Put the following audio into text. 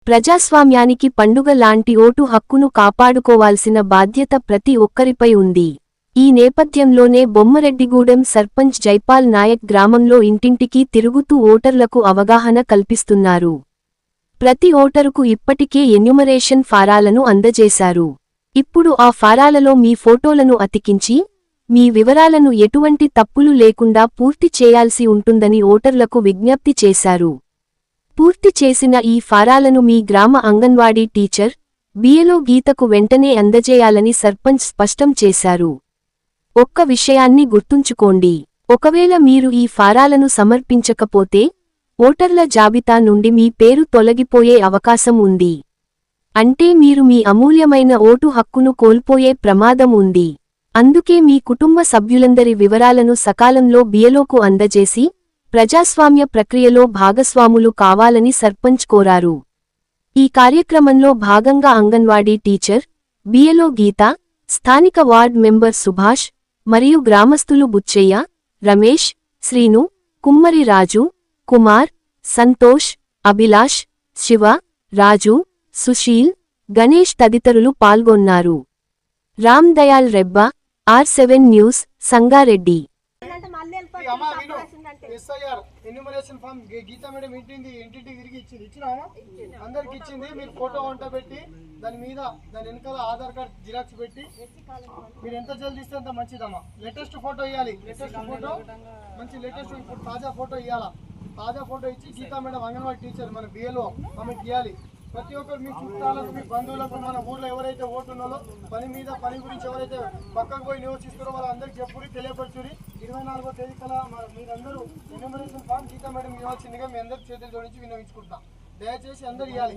ప్రజాస్వామ్యానికి పండుగ లాంటి ఓటు హక్కును కాపాడుకోవాల్సిన బాధ్యత ప్రతి ఒక్కరిపై ఉంది. ఈ నేపథ్యంలోనే బొమ్మరెడ్డిగూడెం సర్పంచ్ జైపాల్ నాయక్ గ్రామంలో ఇంటింటికీ తిరుగుతూ ఓటర్లకు అవగాహన కల్పిస్తున్నారు. ప్రతి ఓటరుకు ఇప్పటికే ఎన్యుమరేషన్ ఫారాలను అందజేశారు. ఇప్పుడు ఆ ఫారాలలో మీ ఫోటోలను అతికించి, మీ వివరాలను ఎటువంటి తప్పులు లేకుండా పూర్తి చేయాల్సి ఉంటుందని ఓటర్లకు విజ్ఞప్తి చేశారు. పూర్తి చేసిన ఈ ఫారాలను మీ గ్రామ అంగన్వాడీ టీచర్, బిఎల్ఓ గీతకు వెంటనే అందజేయాలని సర్పంచ్ స్పష్టం చేశారు. ఒక్క విషయాన్ని గుర్తుంచుకోండి. ఒకవేళ మీరు ఈ ఫారాలను సమర్పించకపోతే, ఓటర్ల జాబితా నుండి మీ పేరు తొలగిపోయే అవకాశం ఉంది. అంటే మీరు మీ అమూల్యమైన ఓటు హక్కును కోల్పోయే ప్రమాదం ఉంది. అందుకే మీ కుటుంబ సభ్యులందరి వివరాలను సకాలంలో బిఎల్ఓకు అందజేసి, ప్రజాస్వామ్య ప్రక్రియలో భాగస్వాములు కావాలని సర్పంచ్ కోరారు. ఈ కార్యక్రమంలో భాగంగా అంగన్వాడీ టీచర్, బిఎల్ఓ గీత, స్థానిక వార్డ్ మెంబర్ సుభాష్, మరియు గ్రామస్తులు బుచ్చయ్య, రమేష్, శ్రీను, కుమ్మరి రాజు, కుమార్, సంతోష్, అభిలాష్, శివ, రాజు, సుశీల్, గణేష్ తదితరులు పాల్గొన్నారు. Ram Dayal Rebba, R7 news, Sangareddy. Enumeration form Geeta madam ఇంటింటికి తిరిగి ఇచ్చినామా అందరికి ఇచ్చింది. మీరు ఫోటో వంట పెట్టి దాని వెనకాల ఆధార్ కార్డ్ జిరాక్స్ పెట్టి మీరు ఎంత జల్దీ ఇస్తే అంత మంచిదమ్మా. లేటెస్ట్ ఫోటో ఇవ్వాలి. లేటెస్ట్ ఫోటో మంచి లేటెస్ట్ ఇప్పుడు తాజా ఫోటో ఇవ్వాలా. తాజా ఫోటో ఇచ్చి గీతా మేడం అంగన్వాడీ టీచర్ మన బిఎల్ఓ ఆమెకి ఇవ్వాలి. ప్రతి ఒక్కరు మీ చుట్టాలకు, మీ బంధువులకు, మన ఊర్లో ఎవరైతే ఓటున్నారో పని గురించి ఎవరైతే పక్కకు పోయి నివసిస్తారో వాళ్ళందరికీ చెప్పురి, తెలియపరచురి. 24వ తేదీ కల్లా మీరందరూ ఎన్యూమరేషన్ ఫామ్ గీతా మేడం ఇవ్వాల్సిందిగా మీ అందరి చేతులు జోడించి విన్నవించుకుంటున్నాం. దయచేసి అందరు ఇవ్వాలి.